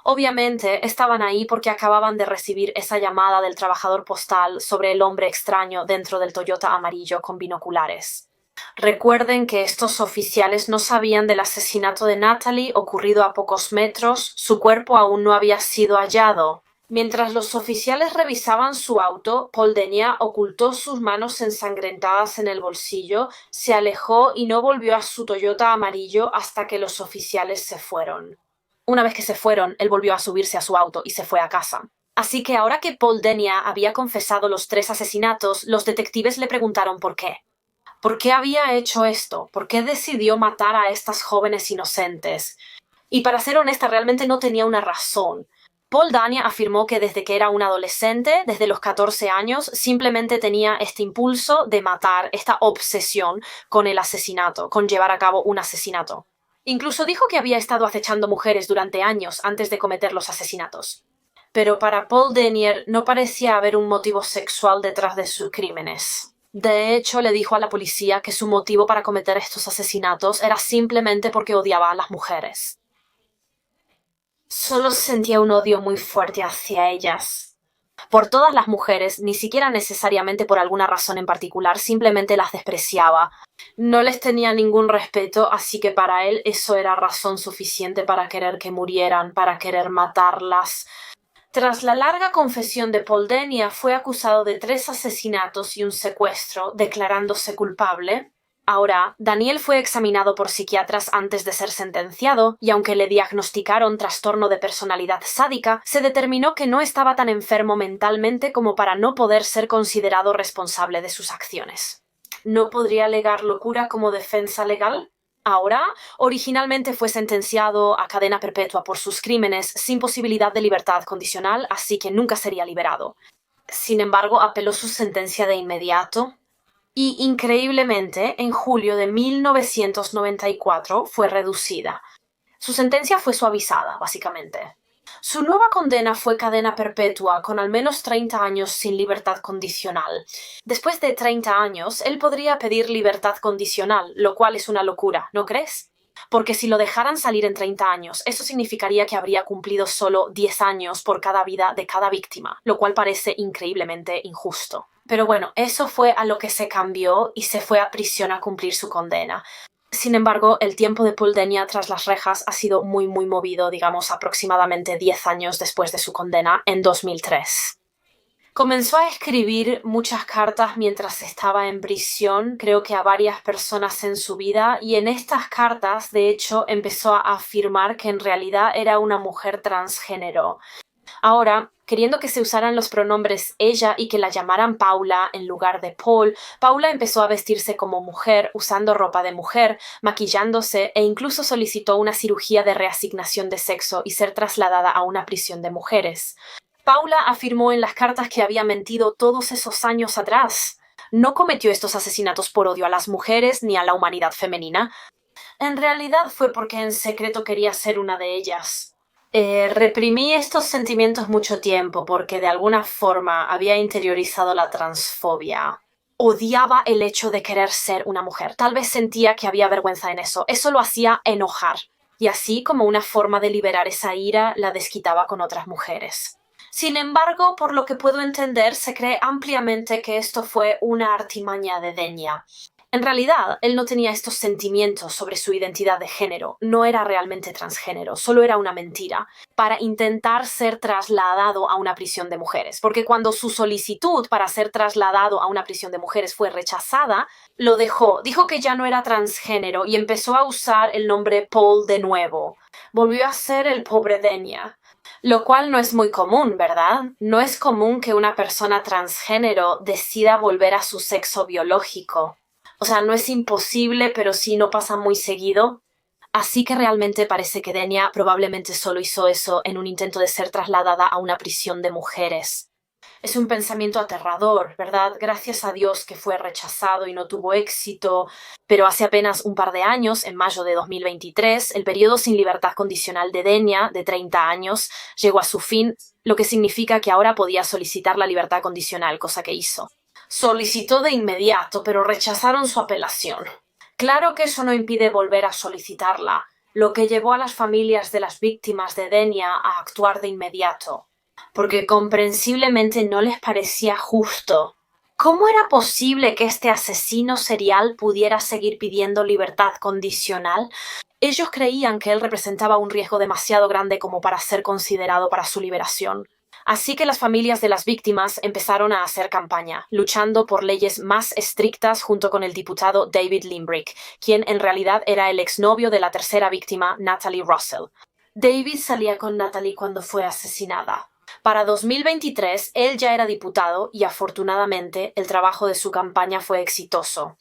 A: Obviamente, estaban ahí porque acababan de recibir esa llamada del trabajador postal sobre el hombre extraño dentro del Toyota amarillo con binoculares. Recuerden que estos oficiales no sabían del asesinato de Natalie ocurrido a pocos metros, su cuerpo aún no había sido hallado. Mientras los oficiales revisaban su auto, Paul Denia ocultó sus manos ensangrentadas en el bolsillo, se alejó y no volvió a su Toyota amarillo hasta que los oficiales se fueron. Una vez que se fueron, él volvió a subirse a su auto y se fue a casa. Así que ahora que Paul Denia había confesado los 3 asesinatos, los detectives le preguntaron por qué. ¿Por qué había hecho esto? ¿Por qué decidió matar a estas jóvenes inocentes? Y para ser honesta, realmente no tenía una razón. Paul Dania afirmó que desde que era un adolescente, desde los 14 años, simplemente tenía este impulso de matar, esta obsesión con el asesinato, con llevar a cabo un asesinato. Incluso dijo que había estado acechando mujeres durante años antes de cometer los asesinatos. Pero para Paul Denier no parecía haber un motivo sexual detrás de sus crímenes. De hecho, le dijo a la policía que su motivo para cometer estos asesinatos era simplemente porque odiaba a las mujeres. Solo sentía un odio muy fuerte hacia ellas. Por todas las mujeres, ni siquiera necesariamente por alguna razón en particular, simplemente las despreciaba. No les tenía ningún respeto, así que para él eso era razón suficiente para querer que murieran, para querer matarlas. Tras la larga confesión de Paul Denia, fue acusado de 3 asesinatos y un secuestro, declarándose culpable. Ahora, Daniel fue examinado por psiquiatras antes de ser sentenciado, y aunque le diagnosticaron trastorno de personalidad sádica, se determinó que no estaba tan enfermo mentalmente como para no poder ser considerado responsable de sus acciones. ¿No podría alegar locura como defensa legal? Ahora, originalmente fue sentenciado a cadena perpetua por sus crímenes sin posibilidad de libertad condicional, así que nunca sería liberado. Sin embargo, apeló su sentencia de inmediato y, increíblemente, en julio de 1994 fue reducida. Su sentencia fue suavizada, básicamente. Su nueva condena fue cadena perpetua con al menos 30 años sin libertad condicional. Después de 30 años, él podría pedir libertad condicional, lo cual es una locura, ¿no crees? Porque si lo dejaran salir en 30 años, eso significaría que habría cumplido solo 10 años por cada vida de cada víctima, lo cual parece increíblemente injusto. Pero bueno, eso fue a lo que se cambió y se fue a prisión a cumplir su condena. Sin embargo, el tiempo de Paul Denia tras las rejas ha sido muy movido, digamos aproximadamente 10 años después de su condena, en 2003. Comenzó a escribir muchas cartas mientras estaba en prisión, creo que a varias personas en su vida, y en estas cartas, de hecho, empezó a afirmar que en realidad era una mujer transgénero. Ahora, queriendo que se usaran los pronombres ella y que la llamaran Paula en lugar de Paul, Paula empezó a vestirse como mujer, usando ropa de mujer, maquillándose e incluso solicitó una cirugía de reasignación de sexo y ser trasladada a una prisión de mujeres. Paula afirmó en las cartas que había mentido todos esos años atrás. No cometió estos asesinatos por odio a las mujeres ni a la humanidad femenina. En realidad fue porque en secreto quería ser una de ellas. Reprimí estos sentimientos mucho tiempo porque de alguna forma había interiorizado la transfobia. Odiaba el hecho de querer ser una mujer. Tal vez sentía que había vergüenza en eso. Eso lo hacía enojar. Y así, como una forma de liberar esa ira, la desquitaba con otras mujeres. Sin embargo, por lo que puedo entender, se cree ampliamente que esto fue una artimaña de Denia. En realidad, él no tenía estos sentimientos sobre su identidad de género, no era realmente transgénero, solo era una mentira, para intentar ser trasladado a una prisión de mujeres. Porque cuando su solicitud para ser trasladado a una prisión de mujeres fue rechazada, lo dejó, dijo que ya no era transgénero y empezó a usar el nombre Paul de nuevo. Volvió a ser el pobre Denia. Lo cual no es muy común, ¿verdad? No es común que una persona transgénero decida volver a su sexo biológico. O sea, no es imposible, pero sí no pasa muy seguido. Así que realmente parece que Denia probablemente solo hizo eso en un intento de ser trasladada a una prisión de mujeres. Es un pensamiento aterrador, ¿verdad? Gracias a Dios que fue rechazado y no tuvo éxito, pero hace apenas un par de años, en mayo de 2023, el periodo sin libertad condicional de Denia, de 30 años, llegó a su fin, lo que significa que ahora podía solicitar la libertad condicional, cosa que hizo. Solicitó de inmediato, pero rechazaron su apelación. Claro que eso no impide volver a solicitarla, lo que llevó a las familias de las víctimas de Denia a actuar de inmediato, porque comprensiblemente no les parecía justo. ¿Cómo era posible que este asesino serial pudiera seguir pidiendo libertad condicional? Ellos creían que él representaba un riesgo demasiado grande como para ser considerado para su liberación. Así que las familias de las víctimas empezaron a hacer campaña, luchando por leyes más estrictas junto con el diputado David Limbrick, quien en realidad era el exnovio de la tercera víctima, Natalie Russell. David salía con Natalie cuando fue asesinada. Para 2023, él ya era diputado y afortunadamente el trabajo de su campaña fue exitoso.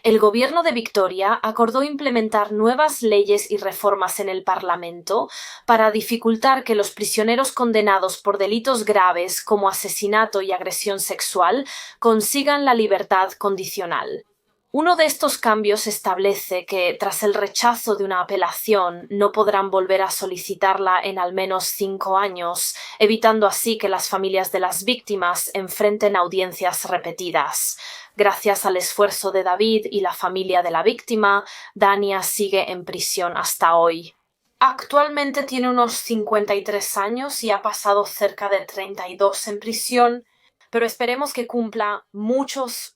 A: El gobierno de Victoria acordó implementar nuevas leyes y reformas en el Parlamento para dificultar que los prisioneros condenados por delitos graves como asesinato y agresión sexual consigan la libertad condicional. Uno de estos cambios establece que, tras el rechazo de una apelación, no podrán volver a solicitarla en al menos 5 años, evitando así que las familias de las víctimas enfrenten audiencias repetidas. Gracias al esfuerzo de David y la familia de la víctima, Dania sigue en prisión hasta hoy. Actualmente tiene unos 53 años y ha pasado cerca de 32 en prisión, pero esperemos que cumpla muchos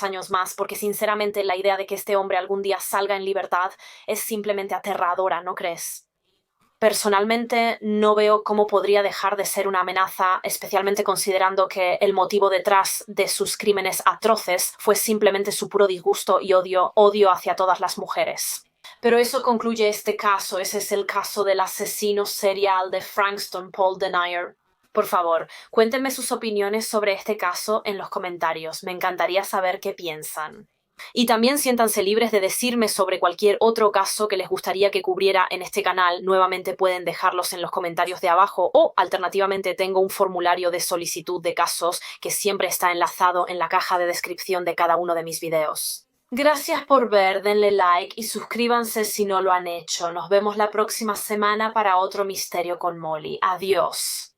A: años más, porque sinceramente la idea de que este hombre algún día salga en libertad es simplemente aterradora, ¿no crees? Personalmente no veo cómo podría dejar de ser una amenaza, especialmente considerando que el motivo detrás de sus crímenes atroces fue simplemente su puro disgusto y odio hacia todas las mujeres. Pero eso concluye este caso. Ese es el caso del asesino serial de Frankston, Paul Denier. Por favor, cuéntenme sus opiniones sobre este caso en los comentarios. Me encantaría saber qué piensan. Y también siéntanse libres de decirme sobre cualquier otro caso que les gustaría que cubriera en este canal. Nuevamente pueden dejarlos en los comentarios de abajo o alternativamente tengo un formulario de solicitud de casos que siempre está enlazado en la caja de descripción de cada uno de mis videos. Gracias por ver, denle like y suscríbanse si no lo han hecho. Nos vemos la próxima semana para otro misterio con Molly. Adiós.